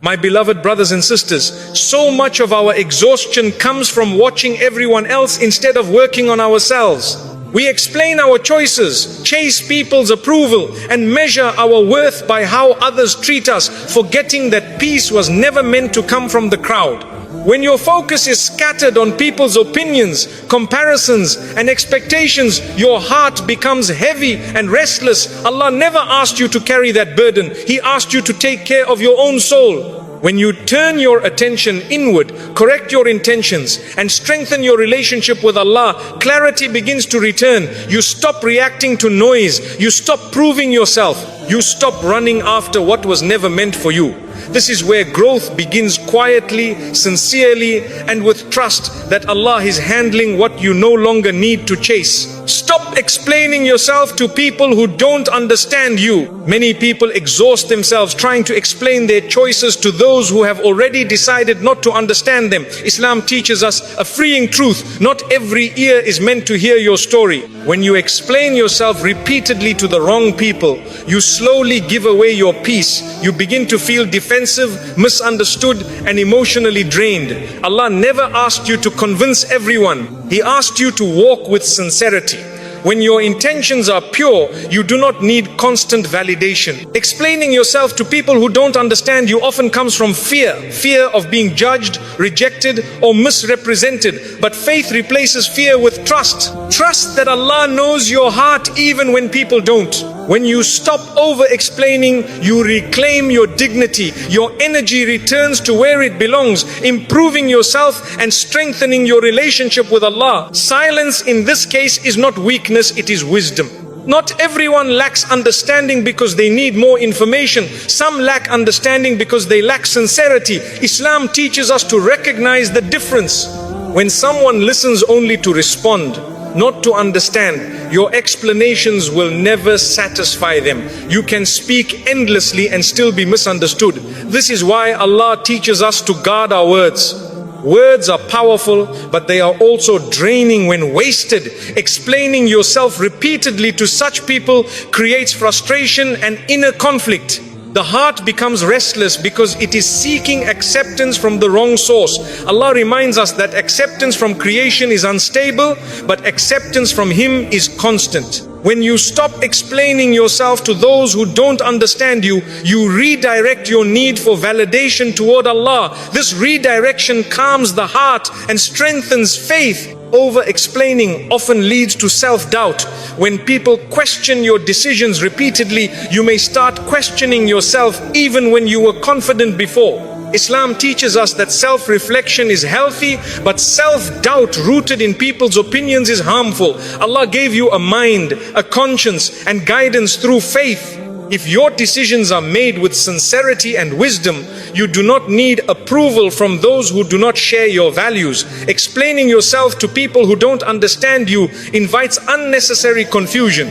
My beloved brothers and sisters, so much of our exhaustion comes from watching everyone else instead of working on ourselves. We explain our choices, chase people's approval, and measure our worth by how others treat us, forgetting that peace was never meant to come from the crowd. When your focus is scattered on people's opinions, comparisons, and expectations, your heart becomes heavy and restless. Allah never asked you to carry that burden. He asked you to take care of your own soul. When you turn your attention inward, correct your intentions, and strengthen your relationship with Allah, clarity begins to return. You stop reacting to noise. You stop proving yourself. You stop running after what was never meant for you. This is where growth begins, quietly, sincerely, and with trust that Allah is handling what you no longer need to chase. Stop explaining yourself to people who don't understand you. Many people exhaust themselves trying to explain their choices to those who have already decided not to understand them. Islam teaches us a freeing truth. Not every ear is meant to hear your story. When you explain yourself repeatedly to the wrong people, you slowly give away your peace. You begin to feel defensive, misunderstood, and emotionally drained. Allah never asked you to convince everyone. He asked you to walk with sincerity. When your intentions are pure, you do not need constant validation. Explaining yourself to people who don't understand you often comes from fear. Fear of being judged, rejected, or misrepresented. But faith replaces fear with trust. Trust that Allah knows your heart even when people don't. When you stop over-explaining, you reclaim your dignity. Your energy returns to where it belongs, improving yourself and strengthening your relationship with Allah. Silence in this case is not weakness, it is wisdom. Not everyone lacks understanding because they need more information. Some lack understanding because they lack sincerity. Islam teaches us to recognize the difference. When someone listens only to respond, not to understand, your explanations will never satisfy them. You can speak endlessly and still be misunderstood. This is why Allah teaches us to guard our words. Words are powerful, but they are also draining when wasted. Explaining yourself repeatedly to such people creates frustration and inner conflict. The heart becomes restless because it is seeking acceptance from the wrong source. Allah reminds us that acceptance from creation is unstable, but acceptance from Him is constant. When you stop explaining yourself to those who don't understand you, you redirect your need for validation toward Allah. This redirection calms the heart and strengthens faith. Over-explaining often leads to self-doubt. When people question your decisions repeatedly, you may start questioning yourself even when you were confident before. Islam teaches us that self-reflection is healthy, but self-doubt rooted in people's opinions is harmful. Allah gave you a mind, a conscience, and guidance through faith. If your decisions are made with sincerity and wisdom, you do not need approval from those who do not share your values. Explaining yourself to people who don't understand you invites unnecessary confusion.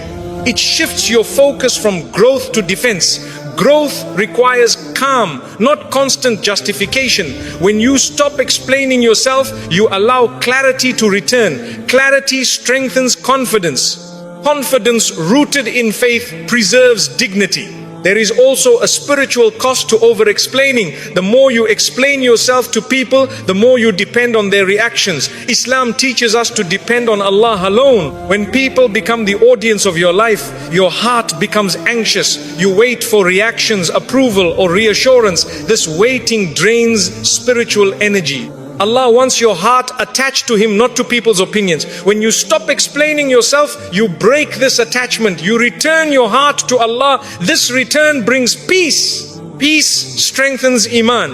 It shifts your focus from growth to defense. Growth requires calm, not constant justification. When you stop explaining yourself, you allow clarity to return. Clarity strengthens confidence. Confidence rooted in faith preserves dignity. There is also a spiritual cost to over-explaining. The more you explain yourself to people, the more you depend on their reactions. Islam teaches us to depend on Allah alone. When people become the audience of your life, your heart becomes anxious. You wait for reactions, approval, or reassurance. This waiting drains spiritual energy. Allah wants your heart attached to Him, not to people's opinions. When you stop explaining yourself, you break this attachment. You return your heart to Allah. This return brings peace. Peace strengthens iman.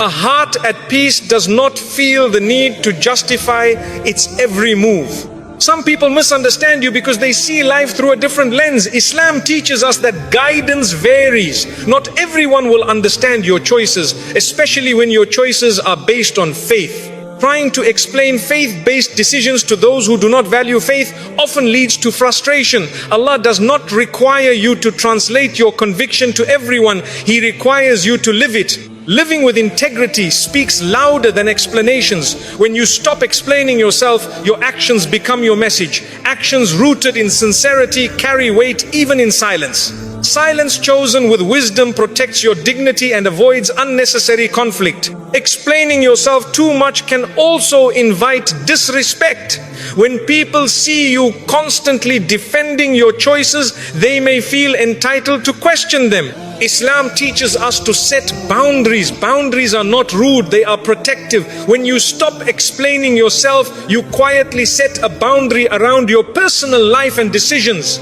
A heart at peace does not feel the need to justify its every move. Some people misunderstand you because they see life through a different lens. Islam teaches us that guidance varies. Not everyone will understand your choices, especially when your choices are based on faith. Trying to explain faith-based decisions to those who do not value faith often leads to frustration. Allah does not require you to translate your conviction to everyone. He requires you to live it. Living with integrity speaks louder than explanations. When you stop explaining yourself, your actions become your message. Actions rooted in sincerity carry weight even in silence. Silence chosen with wisdom protects your dignity and avoids unnecessary conflict. Explaining yourself too much can also invite disrespect. When people see you constantly defending your choices, they may feel entitled to question them. Islam teaches us to set boundaries. Boundaries are not rude, they are protective. When you stop explaining yourself, you quietly set a boundary around your personal life and decisions.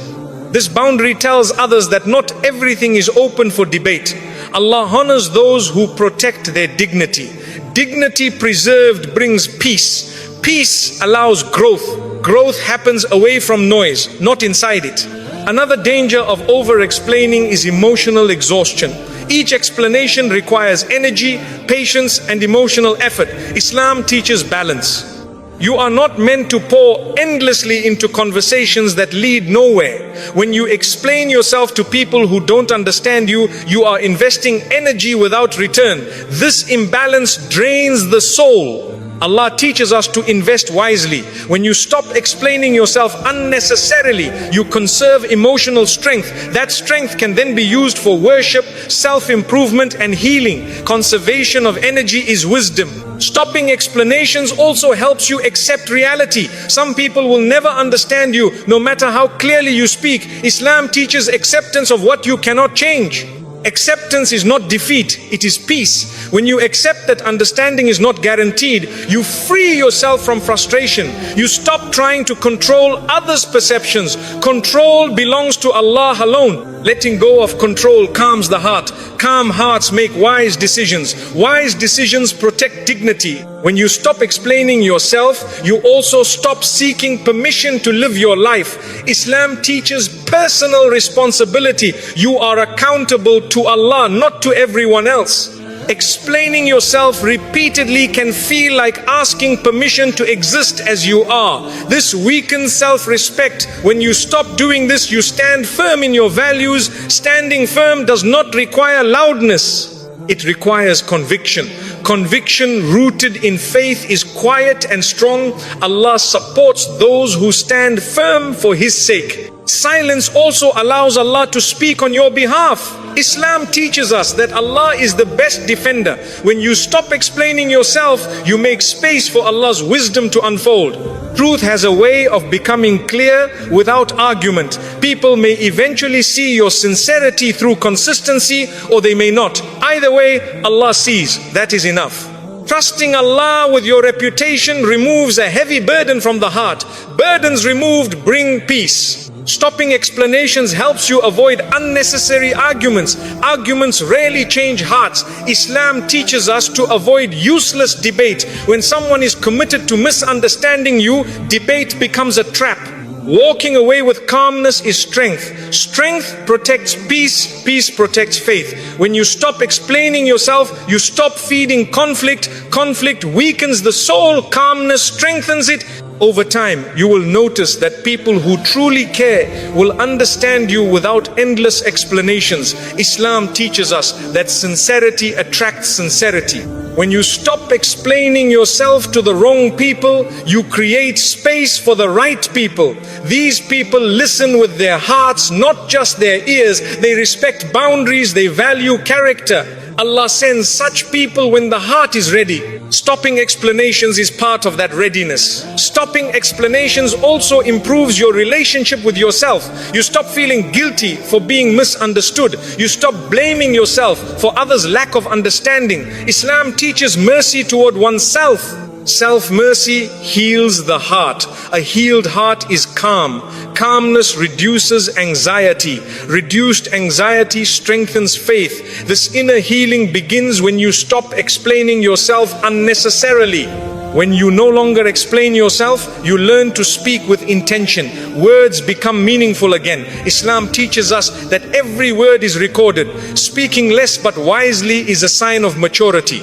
This boundary tells others that not everything is open for debate. Allah honors those who protect their dignity. Dignity preserved brings peace. Peace allows growth. Growth happens away from noise, not inside it. Another danger of over-explaining is emotional exhaustion. Each explanation requires energy, patience, and emotional effort. Islam teaches balance. You are not meant to pour endlessly into conversations that lead nowhere. When you explain yourself to people who don't understand you, you are investing energy without return. This imbalance drains the soul. Allah teaches us to invest wisely. When you stop explaining yourself unnecessarily, you conserve emotional strength. That strength can then be used for worship, self-improvement, and healing. Conservation of energy is wisdom. Stopping explanations also helps you accept reality. Some people will never understand you, no matter how clearly you speak. Islam teaches acceptance of what you cannot change. Acceptance is not defeat, it is peace. When you accept that understanding is not guaranteed, you free yourself from frustration. You stop trying to control others' perceptions. Control belongs to Allah alone. Letting go of control calms the heart. Calm hearts make wise decisions. Wise decisions protect dignity. When you stop explaining yourself, you also stop seeking permission to live your life. Islam teaches personal responsibility. You are accountable to Allah, not to everyone else. Explaining yourself repeatedly can feel like asking permission to exist as you are. This weakens self-respect. When you stop doing this, you stand firm in your values. Standing firm does not require loudness. It requires conviction. Conviction rooted in faith is quiet and strong. Allah supports those who stand firm for His sake. Silence also allows Allah to speak on your behalf. Islam teaches us that Allah is the best defender. When you stop explaining yourself, you make space for Allah's wisdom to unfold. Truth has a way of becoming clear without argument. People may eventually see your sincerity through consistency, or they may not. Either way, Allah sees. That is enough. Trusting Allah with your reputation removes a heavy burden from the heart. Burdens removed bring peace. Stopping explanations helps you avoid unnecessary arguments. Arguments rarely change hearts. Islam teaches us to avoid useless debate. When someone is committed to misunderstanding you, debate becomes a trap. Walking away with calmness is strength. Strength protects peace. Peace protects faith. When you stop explaining yourself, you stop feeding conflict. Conflict weakens the soul. Calmness strengthens it. Over time, you will notice that people who truly care will understand you without endless explanations. Islam teaches us that sincerity attracts sincerity. When you stop explaining yourself to the wrong people, you create space for the right people. These people listen with their hearts, not just their ears. They respect boundaries, they value character. Allah sends such people when the heart is ready. Stopping explanations is part of that readiness. Stopping explanations also improves your relationship with yourself. You stop feeling guilty for being misunderstood. You stop blaming yourself for others' lack of understanding. Islam teaches mercy toward oneself. Self-mercy heals the heart. A healed heart is calm. Calmness reduces anxiety. Reduced anxiety strengthens faith. This inner healing begins when you stop explaining yourself unnecessarily. When you no longer explain yourself, you learn to speak with intention. Words become meaningful again. Islam teaches us that every word is recorded. Speaking less but wisely is a sign of maturity.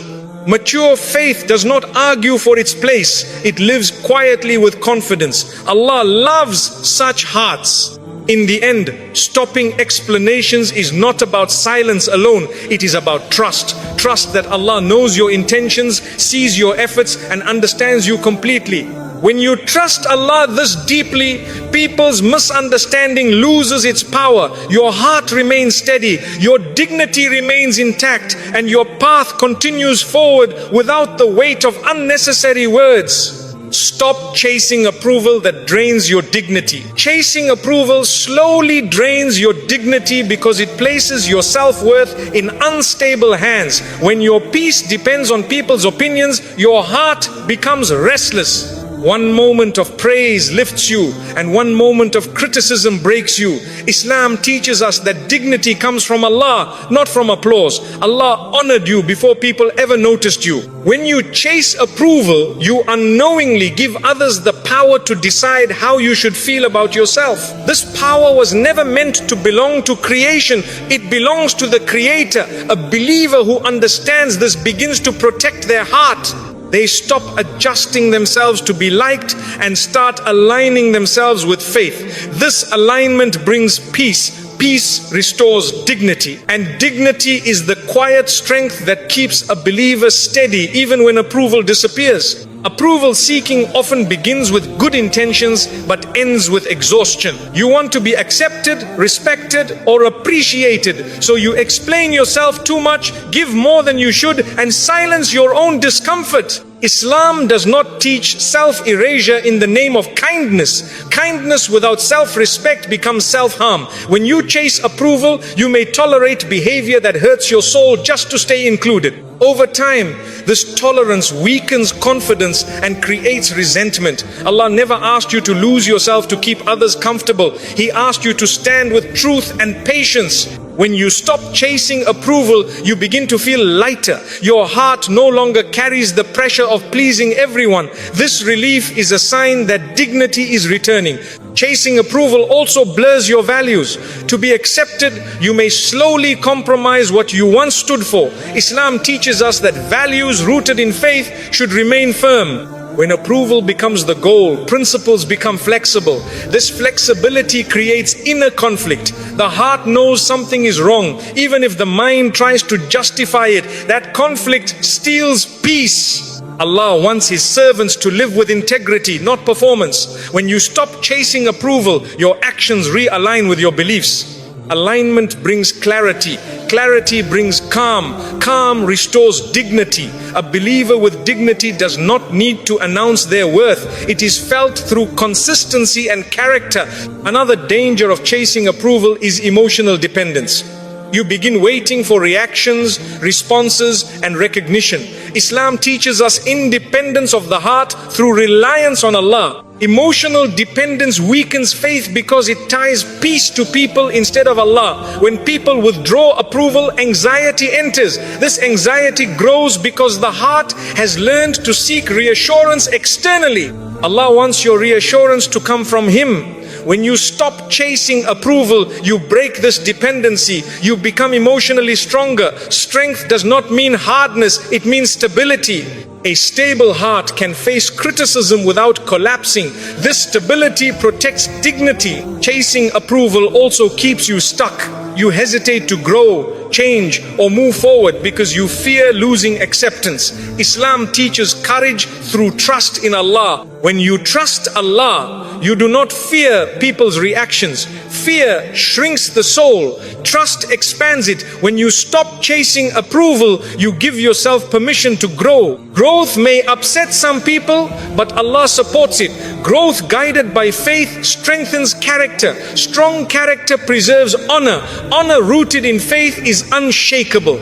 Mature faith does not argue for its place. It lives quietly with confidence. Allah loves such hearts. In the end, stopping explanations is not about silence alone. It is about trust. Trust that Allah knows your intentions, sees your efforts, and understands you completely. When you trust Allah this deeply, people's misunderstanding loses its power. Your heart remains steady, your dignity remains intact, and your path continues forward without the weight of unnecessary words. Stop chasing approval that drains your dignity. Chasing approval slowly drains your dignity because it places your self-worth in unstable hands. When your peace depends on people's opinions, your heart becomes restless. One moment of praise lifts you and one moment of criticism breaks you. Islam teaches us that dignity comes from Allah, not from applause. Allah honored you before people ever noticed you. When you chase approval, you unknowingly give others the power to decide how you should feel about yourself. This power was never meant to belong to creation. It belongs to the Creator. A believer who understands this begins to protect their heart. They stop adjusting themselves to be liked and start aligning themselves with faith. This alignment brings peace. Peace restores dignity, and dignity is the quiet strength that keeps a believer steady even when approval disappears. Approval seeking often begins with good intentions but ends with exhaustion. You want to be accepted, respected, or appreciated, so you explain yourself too much, give more than you should, and silence your own discomfort. Islam does not teach self-erasure in the name of kindness. Kindness without self-respect becomes self-harm. When you chase approval, you may tolerate behavior that hurts your soul just to stay included. Over time, this tolerance weakens confidence and creates resentment. Allah never asked you to lose yourself to keep others comfortable. He asked you to stand with truth and patience. When you stop chasing approval, you begin to feel lighter. Your heart no longer carries the pressure of pleasing everyone. This relief is a sign that dignity is returning. Chasing approval also blurs your values. To be accepted, you may slowly compromise what you once stood for. Islam teaches us that values rooted in faith should remain firm. When approval becomes the goal, principles become flexible. This flexibility creates inner conflict. The heart knows something is wrong, even if the mind tries to justify it. That conflict steals peace. Allah wants His servants to live with integrity, not performance. When you stop chasing approval, your actions realign with your beliefs. Alignment brings clarity. Clarity brings calm. Calm restores dignity. A believer with dignity does not need to announce their worth. It is felt through consistency and character. Another danger of chasing approval is emotional dependence. You begin waiting for reactions, responses, and recognition. Islam teaches us independence of the heart through reliance on Allah. Emotional dependence weakens faith because it ties peace to people instead of Allah. When people withdraw approval, anxiety enters. This anxiety grows because the heart has learned to seek reassurance externally. Allah wants your reassurance to come from Him. When you stop chasing approval, you break this dependency. You become emotionally stronger. Strength does not mean hardness, it means stability. A stable heart can face criticism without collapsing. This stability protects dignity. Chasing approval also keeps you stuck. You hesitate to grow, change, or move forward because you fear losing acceptance. Islam teaches courage through trust in Allah. When you trust Allah, you do not fear people's reactions. Fear shrinks the soul. Trust expands it. When you stop chasing approval, you give yourself permission to grow. Growth may upset some people, but Allah supports it. Growth guided by faith strengthens character. Strong character preserves honor. Honor rooted in faith is unshakable.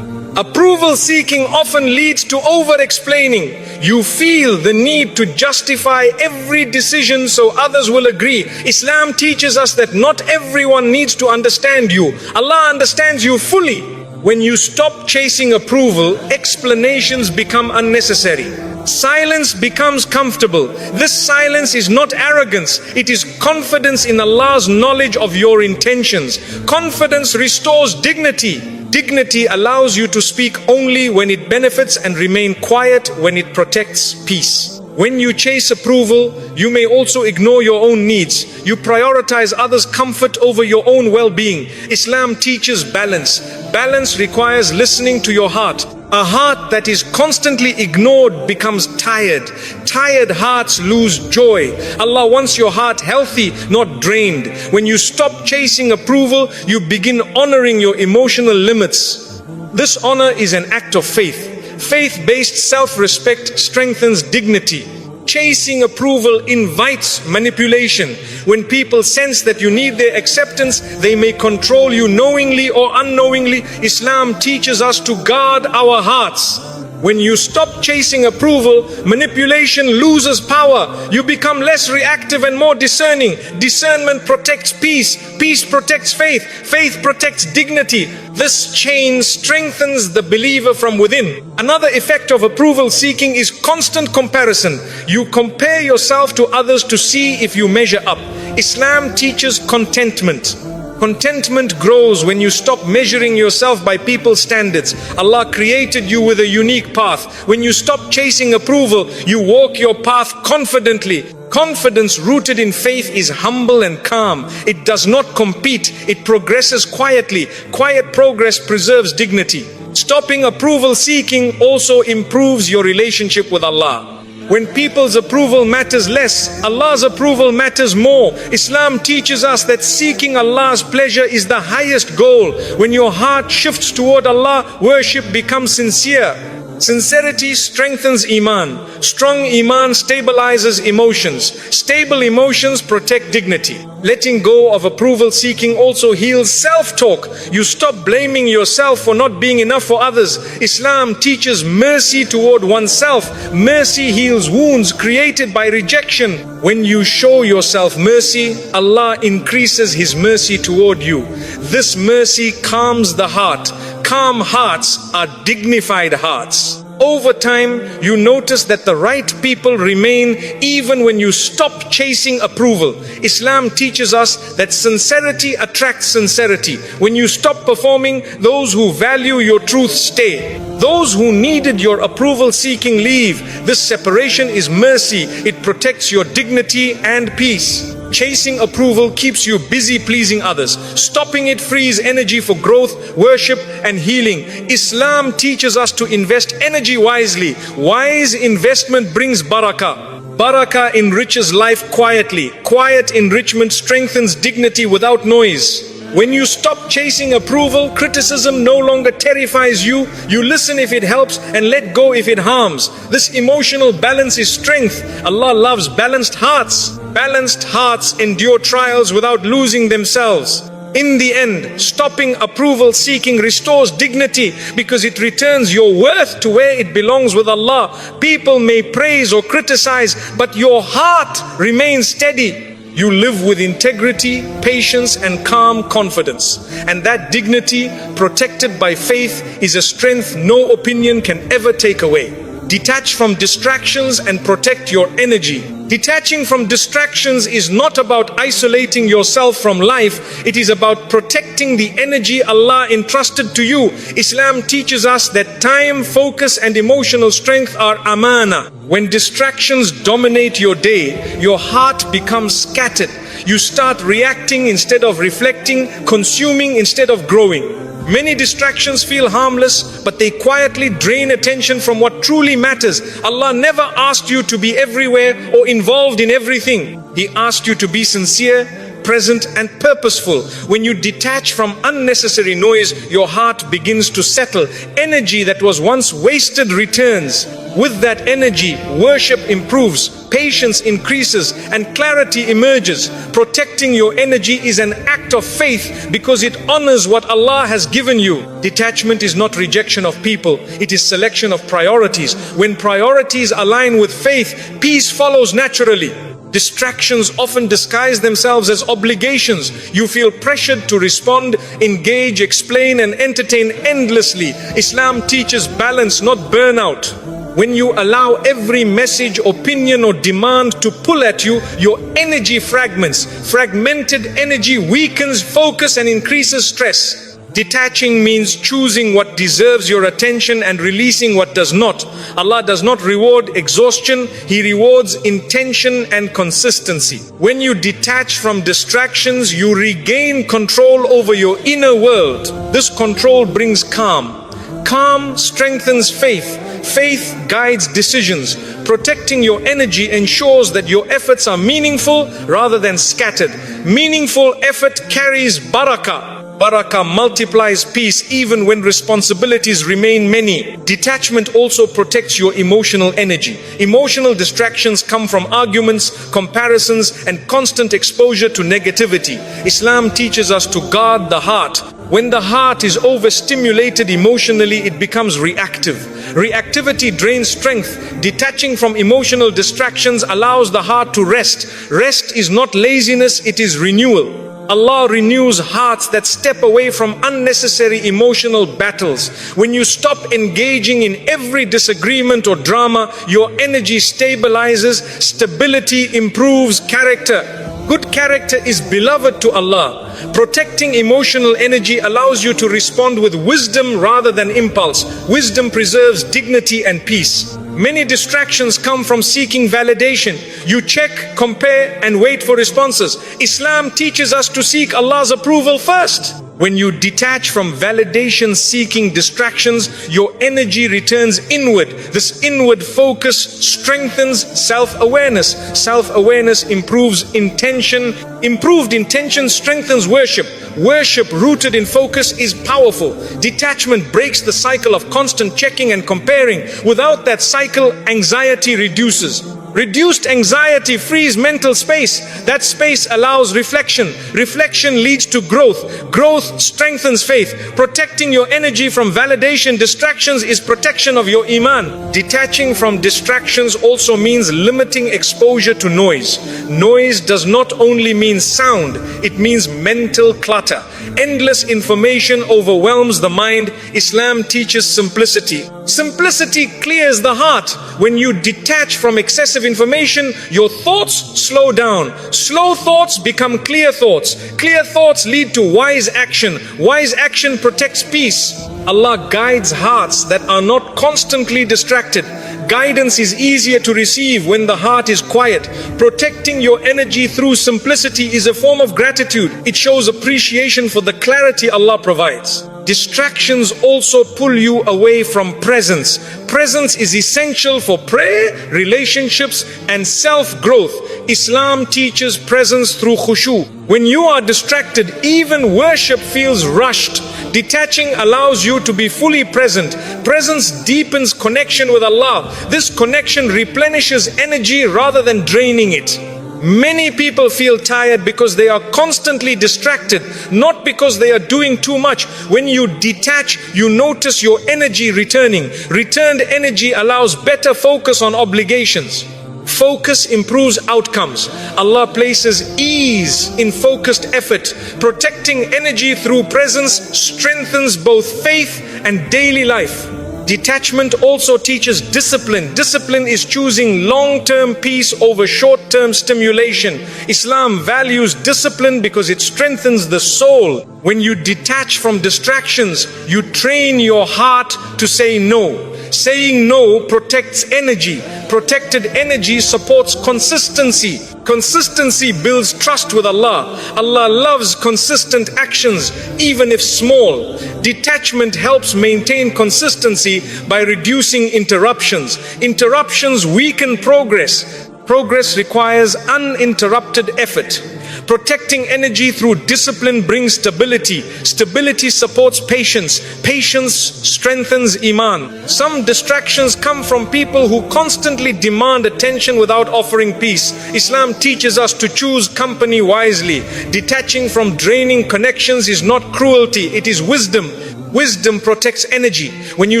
Approval seeking often leads to over-explaining. You feel the need to justify every decision so others will agree. Islam teaches us that not everyone needs to understand you. Allah understands you fully. When you stop chasing approval, explanations become unnecessary. Silence becomes comfortable. This silence is not arrogance. It is confidence in Allah's knowledge of your intentions. Confidence restores dignity. Dignity allows you to speak only when it benefits and remain quiet when it protects peace. When you chase approval, you may also ignore your own needs. You prioritize others' comfort over your own well-being. Islam teaches balance. Balance requires listening to your heart. A heart that is constantly ignored becomes tired. Tired hearts lose joy. Allah wants your heart healthy, not drained. When you stop chasing approval, you begin honoring your emotional limits. This honor is an act of faith. Faith-based self-respect strengthens dignity. Chasing approval invites manipulation. When people sense that you need their acceptance, they may control you knowingly or unknowingly. Islam teaches us to guard our hearts. When you stop chasing approval, manipulation loses power. You become less reactive and more discerning. Discernment protects peace. Peace protects faith. Faith protects dignity. This chain strengthens the believer from within. Another effect of approval seeking is constant comparison. You compare yourself to others to see if you measure up. Islam teaches contentment. Contentment grows when you stop measuring yourself by people's standards. Allah created you with a unique path. When you stop chasing approval, you walk your path confidently. Confidence rooted in faith is humble and calm. It does not compete. It progresses quietly. Quiet progress preserves dignity. Stopping approval seeking also improves your relationship with Allah. When people's approval matters less, Allah's approval matters more. Islam teaches us that seeking Allah's pleasure is the highest goal. When your heart shifts toward Allah, worship becomes sincere. Sincerity strengthens iman. Strong iman stabilizes emotions. Stable emotions protect dignity. Letting go of approval seeking also heals self-talk. You stop blaming yourself for not being enough for others. Islam teaches mercy toward oneself. Mercy heals wounds created by rejection. When you show yourself mercy, Allah increases His mercy toward you. This mercy calms the heart. Calm hearts are dignified hearts. Over time, you notice that the right people remain even when you stop chasing approval. Islam teaches us that sincerity attracts sincerity. When you stop performing, those who value your truth stay. Those who needed your approval seeking leave. This separation is mercy. It protects your dignity and peace. Chasing approval keeps you busy pleasing others. Stopping it frees energy for growth, worship, and healing. Islam teaches us to invest energy wisely. Wise investment brings barakah. Barakah enriches life quietly. Quiet enrichment strengthens dignity without noise. When you stop chasing approval, criticism no longer terrifies you. You listen if it helps and let go if it harms. This emotional balance is strength. Allah loves balanced hearts. Balanced hearts endure trials without losing themselves. In the end, stopping approval seeking restores dignity because it returns your worth to where it belongs with Allah. People may praise or criticize, but your heart remains steady. You live with integrity, patience, and calm confidence. And that dignity, protected by faith, is a strength no opinion can ever take away. Detach from distractions and protect your energy. Detaching from distractions is not about isolating yourself from life. It is about protecting the energy Allah entrusted to you. Islam teaches us that time, focus, and emotional strength are amana. When distractions dominate your day, your heart becomes scattered. You start reacting instead of reflecting, consuming instead of growing. Many distractions feel harmless, but they quietly drain attention from what truly matters. Allah never asked you to be everywhere or involved in everything. He asked you to be sincere, present, and purposeful. When you detach from unnecessary noise, your heart begins to settle. Energy that was once wasted returns. With that energy, worship improves, patience increases, and clarity emerges. Protecting your energy is an act of faith because it honors what Allah has given you. Detachment is not rejection of people, it is selection of priorities. When priorities align with faith, peace follows naturally. Distractions often disguise themselves as obligations. You feel pressured to respond, engage, explain, and entertain endlessly. Islam teaches balance, not burnout. When you allow every message, opinion, or demand to pull at you, your energy fragments. Fragmented energy weakens focus and increases stress. Detaching means choosing what deserves your attention and releasing what does not. Allah does not reward exhaustion, He rewards intention and consistency. When you detach from distractions, you regain control over your inner world. This control brings calm. Calm strengthens faith. Faith guides decisions. Protecting your energy ensures that your efforts are meaningful rather than scattered. Meaningful effort carries barakah. Barakah multiplies peace even when responsibilities remain many. Detachment also protects your emotional energy. Emotional distractions come from arguments, comparisons, and constant exposure to negativity. Islam teaches us to guard the heart. When the heart is overstimulated emotionally, it becomes reactive. Reactivity drains strength. Detaching from emotional distractions allows the heart to rest. Rest is not laziness, it is renewal. Allah renews hearts that step away from unnecessary emotional battles. When you stop engaging in every disagreement or drama, your energy stabilizes. Stability improves character. Good character is beloved to Allah. Protecting emotional energy allows you to respond with wisdom rather than impulse. Wisdom preserves dignity and peace. Many distractions come from seeking validation. You check, compare, and wait for responses. Islam teaches us to seek Allah's approval first. When you detach from validation-seeking distractions, your energy returns inward. This inward focus strengthens self-awareness. Self-awareness improves intention. Improved intention strengthens worship. Worship rooted in focus is powerful. Detachment breaks the cycle of constant checking and comparing. Without that cycle, anxiety reduces. Reduced anxiety frees mental space. That space allows reflection. Reflection leads to growth. Growth strengthens faith. Protecting your energy from validation distractions is protection of your iman. Detaching from distractions also means limiting exposure to noise. Noise does not only mean sound, it means mental clutter. Endless information overwhelms the mind. Islam teaches simplicity. Simplicity clears the heart. When you detach from excessive information, your thoughts slow down. Slow thoughts become clear thoughts. Clear thoughts lead to wise action. Wise action protects peace. Allah guides hearts that are not constantly distracted. Guidance is easier to receive when the heart is quiet. Protecting your energy through simplicity is a form of gratitude. It shows appreciation for the clarity Allah provides. Distractions also pull you away from presence. Presence is essential for prayer, relationships, and self-growth. Islam teaches presence through khushu. When you are distracted, even worship feels rushed. Detaching allows you to be fully present. Presence deepens connection with Allah. This connection replenishes energy rather than draining it. Many people feel tired because they are constantly distracted, not because they are doing too much. When you detach, you notice your energy returning. Returned energy allows better focus on obligations. Focus improves outcomes. Allah places ease in focused effort. Protecting energy through presence strengthens both faith and daily life. Detachment also teaches discipline. Discipline is choosing long-term peace over short-term stimulation. Islam values discipline because it strengthens the soul. When you detach from distractions, you train your heart to say no. Saying no protects energy. Protected energy supports consistency. Consistency builds trust with Allah. Allah loves consistent actions, even if small. Detachment helps maintain consistency by reducing interruptions. Interruptions weaken progress. Progress requires uninterrupted effort. Protecting energy through discipline brings stability. Stability supports patience. Patience strengthens iman. Some distractions come from people who constantly demand attention without offering peace. Islam teaches us to choose company wisely. Detaching from draining connections is not cruelty, it is wisdom. Wisdom protects energy. When you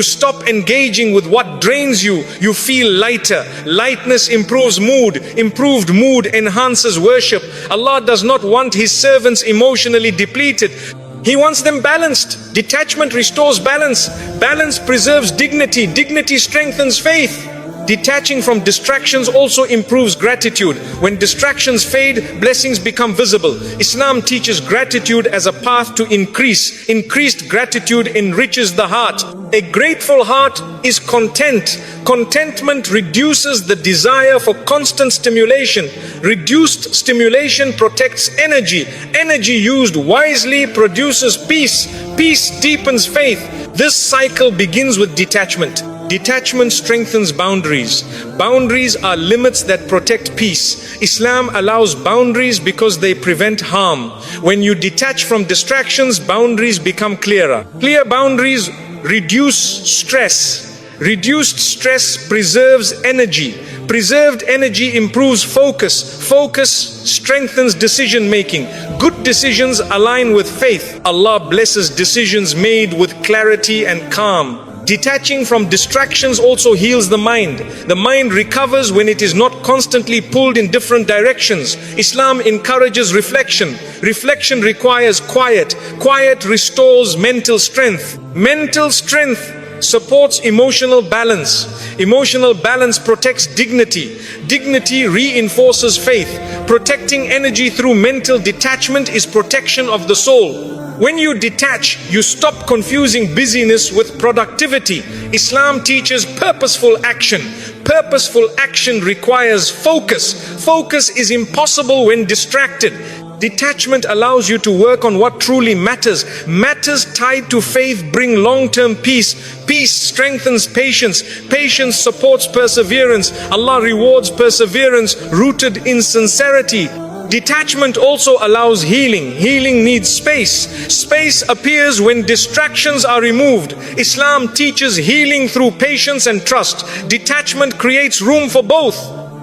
stop engaging with what drains you, you feel lighter. Lightness improves mood. Improved mood enhances worship. Allah does not want His servants emotionally depleted. He wants them balanced. Detachment restores balance. Balance preserves dignity. Dignity strengthens faith. Detaching from distractions also improves gratitude. When distractions fade, blessings become visible. Islam teaches gratitude as a path to increase. Increased gratitude enriches the heart. A grateful heart is content. Contentment reduces the desire for constant stimulation. Reduced stimulation protects energy. Energy used wisely produces peace. Peace deepens faith. This cycle begins with detachment. Detachment strengthens boundaries. Boundaries are limits that protect peace. Islam allows boundaries because they prevent harm. When you detach from distractions, boundaries become clearer. Clear boundaries reduce stress. Reduced stress preserves energy. Preserved energy improves focus. Focus strengthens decision making. Good decisions align with faith. Allah blesses decisions made with clarity and calm. Detaching from distractions also heals the mind. The mind recovers when it is not constantly pulled in different directions. Islam encourages reflection. Reflection requires quiet. Quiet restores mental strength. Mental strength supports emotional balance. Emotional balance protects dignity. Dignity reinforces faith. Protecting energy through mental detachment is protection of the soul. When you detach, you stop confusing busyness with productivity. Islam teaches purposeful action. Purposeful action requires focus. Focus is impossible when distracted. Detachment allows you to work on what truly matters. Matters tied to faith bring long-term peace. Peace strengthens patience. Patience supports perseverance. Allah rewards perseverance rooted in sincerity. Detachment also allows healing. Healing needs space. Space appears when distractions are removed. Islam teaches healing through patience and trust. Detachment creates room for both.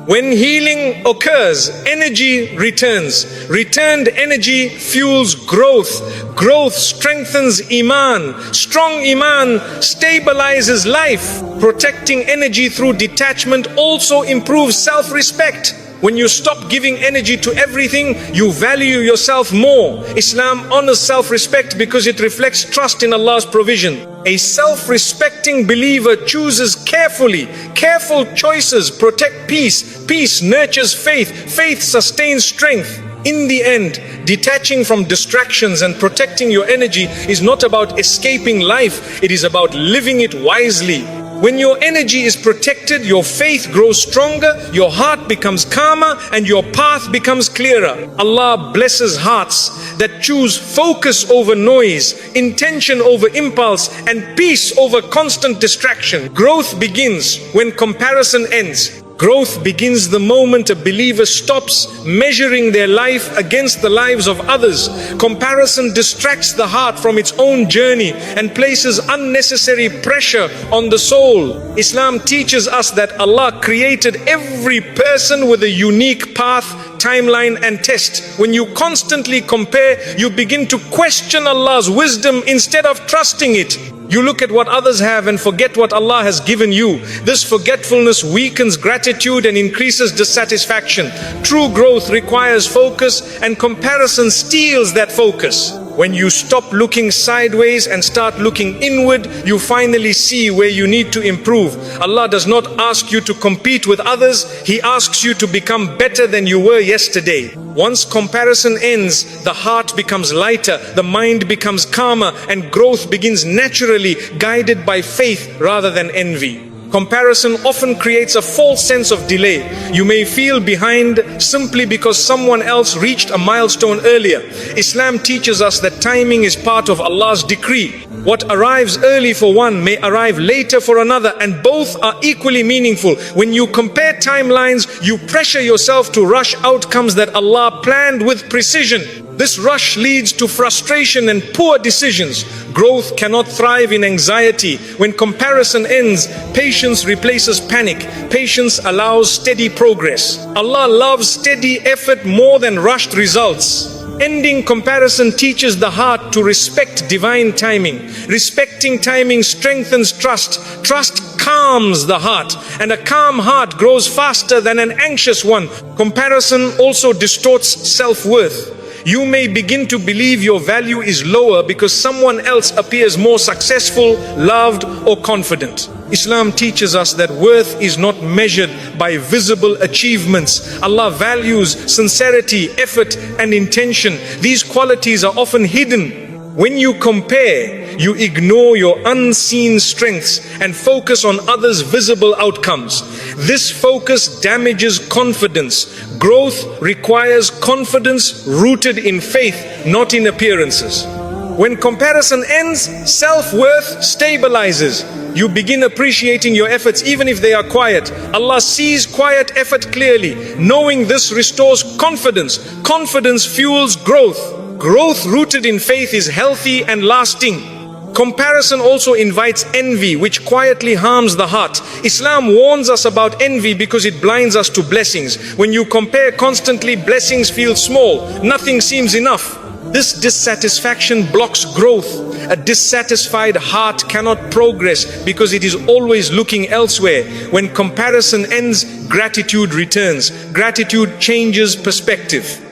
When healing occurs, energy returns. Returned energy fuels growth. Growth strengthens iman. Strong iman stabilizes life. Protecting energy through detachment also improves self-respect. When you stop giving energy to everything, you value yourself more. Islam honors self-respect because it reflects trust in Allah's provision. A self-respecting believer chooses carefully. Careful choices protect peace. Peace nurtures faith. Faith sustains strength. In the end, detaching from distractions and protecting your energy is not about escaping life. It is about living it wisely. When your energy is protected, your faith grows stronger, your heart becomes calmer, and your path becomes clearer. Allah blesses hearts that choose focus over noise, intention over impulse, and peace over constant distraction. Growth begins when comparison ends. Growth begins the moment a believer stops measuring their life against the lives of others. Comparison distracts the heart from its own journey and places unnecessary pressure on the soul. Islam teaches us that Allah created every person with a unique path, timeline and test. When you constantly compare, you begin to question Allah's wisdom instead of trusting it. You look at what others have and forget what Allah has given you. This forgetfulness weakens gratitude and increases dissatisfaction. True growth requires focus, and comparison steals that focus. When you stop looking sideways and start looking inward, you finally see where you need to improve. Allah does not ask you to compete with others. He asks you to become better than you were yesterday. Once comparison ends, the heart becomes lighter, the mind becomes calmer, and growth begins naturally, guided by faith rather than envy. Comparison often creates a false sense of delay. You may feel behind simply because someone else reached a milestone earlier. Islam teaches us that timing is part of Allah's decree. What arrives early for one may arrive later for another, and both are equally meaningful. When you compare timelines, you pressure yourself to rush outcomes that Allah planned with precision. This rush leads to frustration and poor decisions. Growth cannot thrive in anxiety. When comparison ends, patience replaces panic. Patience allows steady progress. Allah loves steady effort more than rushed results. Ending comparison teaches the heart to respect divine timing. Respecting timing strengthens trust. Trust calms the heart, and a calm heart grows faster than an anxious one. Comparison also distorts self-worth. You may begin to believe your value is lower because someone else appears more successful, loved, or confident. Islam teaches us that worth is not measured by visible achievements. Allah values sincerity, effort, and intention. These qualities are often hidden. When you compare, you ignore your unseen strengths and focus on others' visible outcomes. This focus damages confidence. Growth requires confidence rooted in faith, not in appearances. When comparison ends, self-worth stabilizes. You begin appreciating your efforts even if they are quiet. Allah sees quiet effort clearly. Knowing this restores confidence. Confidence fuels growth. Growth rooted in faith is healthy and lasting. Comparison also invites envy, which quietly harms the heart. Islam warns us about envy because it blinds us to blessings. When you compare constantly, blessings feel small. Nothing seems enough. This dissatisfaction blocks growth. A dissatisfied heart cannot progress because it is always looking elsewhere. When comparison ends, gratitude returns. Gratitude changes perspective.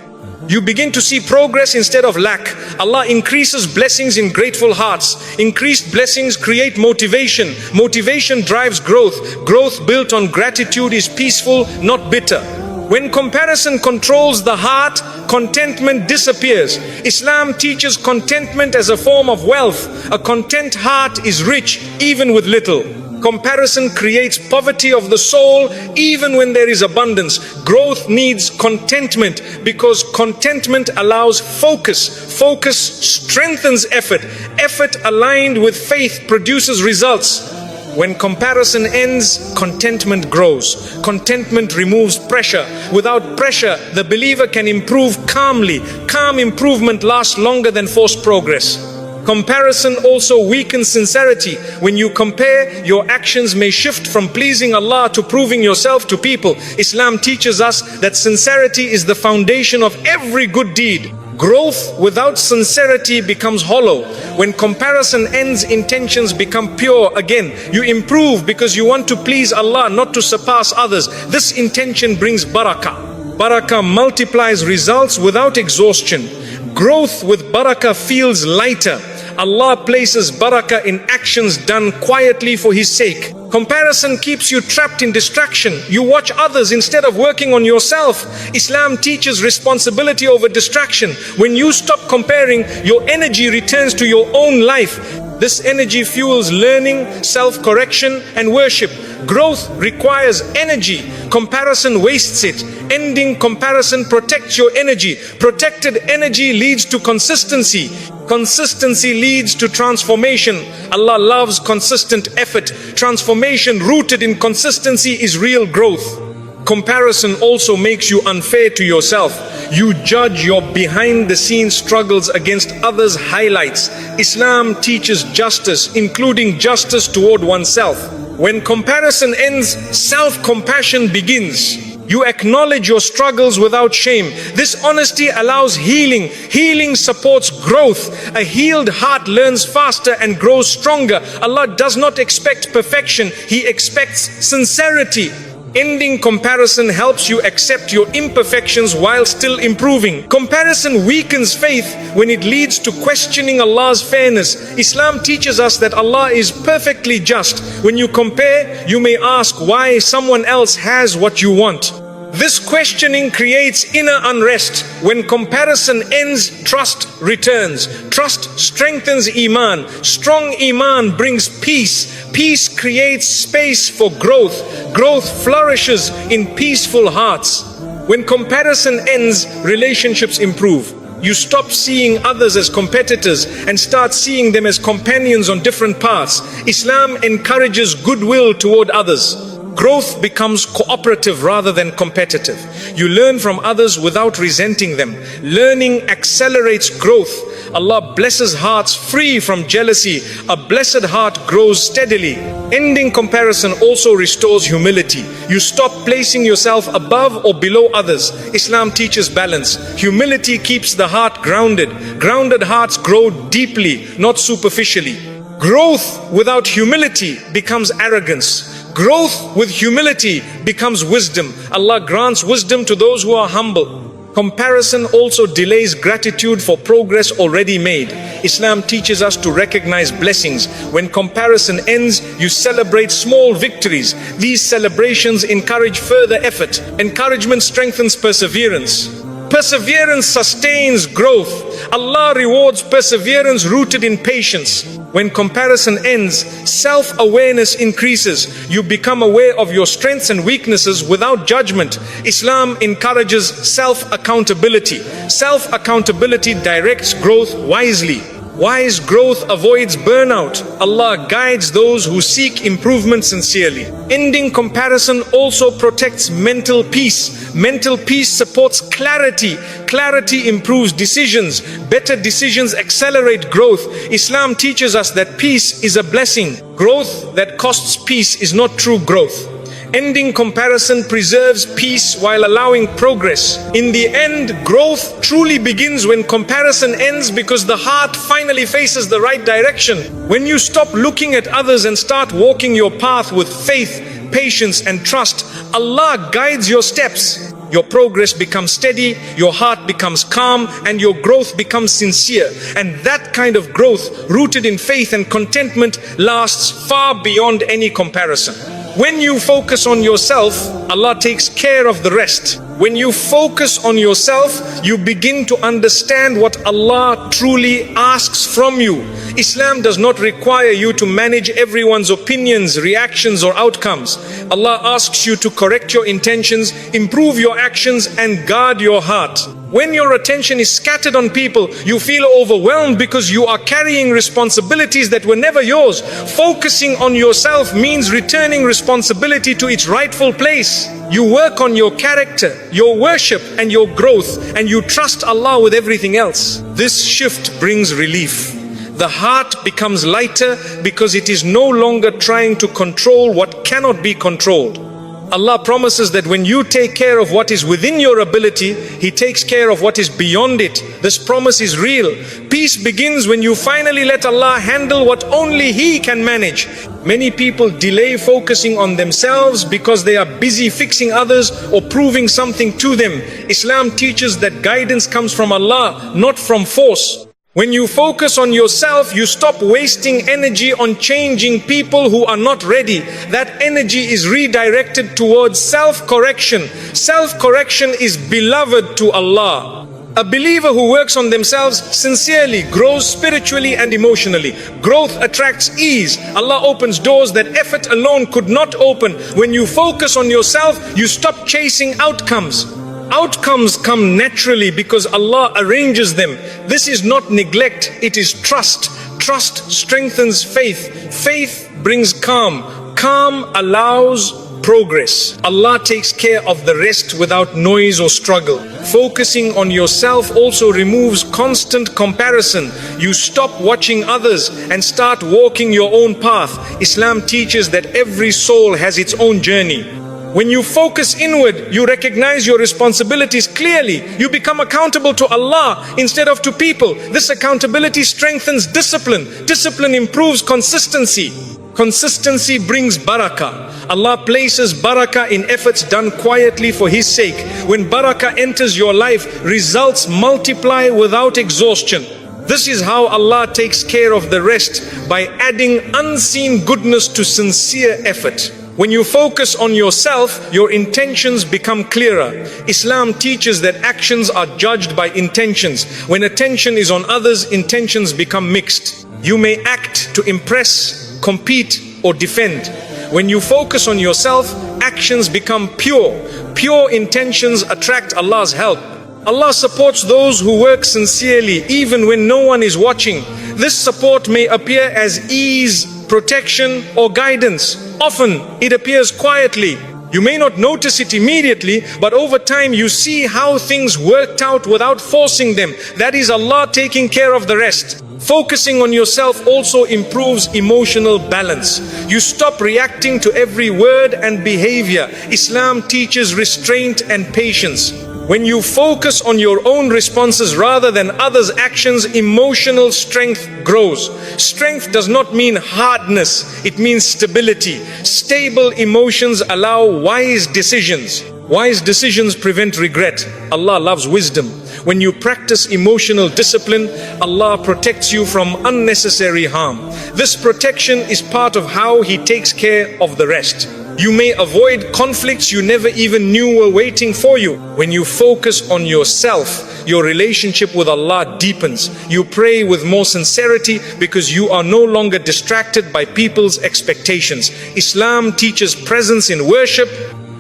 You begin to see progress instead of lack. Allah increases blessings in grateful hearts. Increased blessings create motivation. Motivation drives growth. Growth built on gratitude is peaceful, not bitter. When comparison controls the heart, contentment disappears. Islam teaches contentment as a form of wealth. A content heart is rich even with little. Comparison creates poverty of the soul even when there is abundance. Growth needs contentment because contentment allows focus. Focus strengthens effort. Effort aligned with faith produces results. When comparison ends, contentment grows. Contentment removes pressure. Without pressure, the believer can improve calmly. Calm improvement lasts longer than forced progress. Comparison also weakens sincerity. When you compare, your actions may shift from pleasing Allah to proving yourself to people. Islam teaches us that sincerity is the foundation of every good deed. Growth without sincerity becomes hollow. When comparison ends, intentions become pure again. You improve because you want to please Allah, not to surpass others. This intention brings barakah. Barakah multiplies results without exhaustion. Growth with barakah feels lighter. Allah places barakah in actions done quietly for His sake. Comparison keeps you trapped in distraction. You watch others instead of working on yourself. Islam teaches responsibility over distraction. When you stop comparing, your energy returns to your own life. This energy fuels learning, self-correction, and worship. Growth requires energy. Comparison wastes it. Ending comparison protects your energy. Protected energy leads to consistency. Consistency leads to transformation. Allah loves consistent effort. Transformation rooted in consistency is real growth. Comparison also makes you unfair to yourself. You judge your behind-the-scenes struggles against others' highlights. Islam teaches justice, including justice toward oneself. When comparison ends, self-compassion begins. You acknowledge your struggles without shame. This honesty allows healing. Healing supports growth. A healed heart learns faster and grows stronger. Allah does not expect perfection. He expects sincerity. Ending comparison helps you accept your imperfections while still improving. Comparison weakens faith when it leads to questioning Allah's fairness. Islam teaches us that Allah is perfectly just. When you compare, you may ask why someone else has what you want. This questioning creates inner unrest. When comparison ends, trust returns. Trust strengthens iman. Strong iman brings peace. Peace creates space for growth. Growth flourishes in peaceful hearts. When comparison ends, relationships improve. You stop seeing others as competitors and start seeing them as companions on different paths. Islam encourages goodwill toward others. Growth becomes cooperative rather than competitive. You learn from others without resenting them. Learning accelerates growth. Allah blesses hearts free from jealousy. A blessed heart grows steadily. Ending comparison also restores humility. You stop placing yourself above or below others. Islam teaches balance. Humility keeps the heart grounded. Grounded hearts grow deeply, not superficially. Growth without humility becomes arrogance. Growth with humility becomes wisdom. Allah grants wisdom to those who are humble. Comparison also delays gratitude for progress already made. Islam teaches us to recognize blessings. When comparison ends, you celebrate small victories. These celebrations encourage further effort. Encouragement strengthens perseverance. Perseverance sustains growth. Allah rewards perseverance rooted in patience. When comparison ends, self-awareness increases. You become aware of your strengths and weaknesses without judgment. Islam encourages self-accountability. Self-accountability directs growth wisely. Wise growth avoids burnout. Allah guides those who seek improvement sincerely. Ending comparison also protects mental peace. Mental peace supports clarity. Clarity improves decisions. Better decisions accelerate growth. Islam teaches us that peace is a blessing. Growth that costs peace is not true growth. Ending comparison preserves peace while allowing progress. In the end, growth truly begins when comparison ends, because the heart finally faces the right direction. When you stop looking at others and start walking your path with faith, patience and trust, Allah guides your steps. Your progress becomes steady, your heart becomes calm, and your growth becomes sincere. And that kind of growth, rooted in faith and contentment, lasts far beyond any comparison. When you focus on yourself, Allah takes care of the rest. When you focus on yourself, you begin to understand what Allah truly asks from you. Islam does not require you to manage everyone's opinions, reactions or outcomes. Allah asks you to correct your intentions, improve your actions and guard your heart. When your attention is scattered on people, you feel overwhelmed because you are carrying responsibilities that were never yours. Focusing on yourself means returning responsibility to its rightful place. You work on your character, your worship and your growth, and you trust Allah with everything else. This shift brings relief. The heart becomes lighter because it is no longer trying to control what cannot be controlled. Allah promises that when you take care of what is within your ability, He takes care of what is beyond it. This promise is real. Peace begins when you finally let Allah handle what only He can manage. Many people delay focusing on themselves because they are busy fixing others or proving something to them. Islam teaches that guidance comes from Allah, not from force. When you focus on yourself, you stop wasting energy on changing people who are not ready. That energy is redirected towards self-correction. Self-correction is beloved to Allah. A believer who works on themselves sincerely grows spiritually and emotionally. Growth attracts ease. Allah opens doors that effort alone could not open. When you focus on yourself, you stop chasing outcomes. Outcomes come naturally because Allah arranges them. This is not neglect, it is trust. Trust strengthens faith. Faith brings calm. Calm allows progress. Allah takes care of the rest without noise or struggle. Focusing on yourself also removes constant comparison. You stop watching others and start walking your own path. Islam teaches that every soul has its own journey. When you focus inward, you recognize your responsibilities clearly. You become accountable to Allah instead of to people. This accountability strengthens discipline. Discipline improves consistency. Consistency brings barakah. Allah places barakah in efforts done quietly for His sake. When barakah enters your life, results multiply without exhaustion. This is how Allah takes care of the rest, by adding unseen goodness to sincere effort. When you focus on yourself, your intentions become clearer. Islam teaches that actions are judged by intentions. When attention is on others, intentions become mixed. You may act to impress, compete, or defend. When you focus on yourself, actions become pure. Pure intentions attract Allah's help. Allah supports those who work sincerely even when no one is watching. This support may appear as ease, protection, or guidance. Often it appears quietly. You may not notice it immediately, but over time you see how things worked out without forcing them. That is Allah taking care of the rest. Focusing on yourself also improves emotional balance. You stop reacting to every word and behavior. Islam teaches restraint and patience. When you focus on your own responses rather than others' actions, emotional strength grows. Strength does not mean hardness, it means stability. Stable emotions allow wise decisions. Wise decisions prevent regret. Allah loves wisdom. When you practice emotional discipline, Allah protects you from unnecessary harm. This protection is part of how He takes care of the rest. You may avoid conflicts you never even knew were waiting for you. When you focus on yourself, your relationship with Allah deepens. You pray with more sincerity because you are no longer distracted by people's expectations. Islam teaches presence in worship.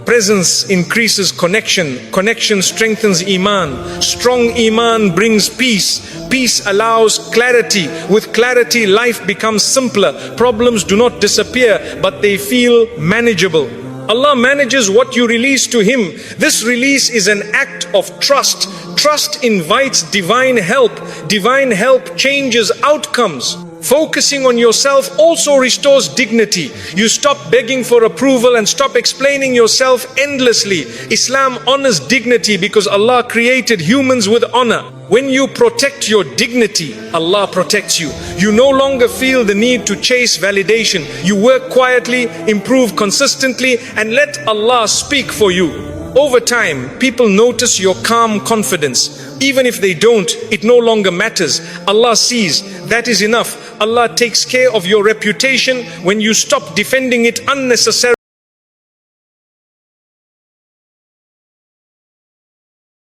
presence increases connection. Connection strengthens iman. Strong iman brings peace. Peace allows clarity. With clarity, life becomes simpler. Problems do not disappear, but they feel manageable. Allah manages what you release to Him. This release is an act of trust. Trust invites divine help. Divine help changes outcomes. Focusing on yourself also restores dignity. You stop begging for approval and stop explaining yourself endlessly. Islam honors dignity because Allah created humans with honor. When you protect your dignity, Allah protects you. You no longer feel the need to chase validation. You work quietly, improve consistently, and let Allah speak for you. Over time, people notice your calm confidence. Even if they don't, it no longer matters. Allah sees. That is enough. Allah takes care of your reputation when you stop defending it unnecessarily.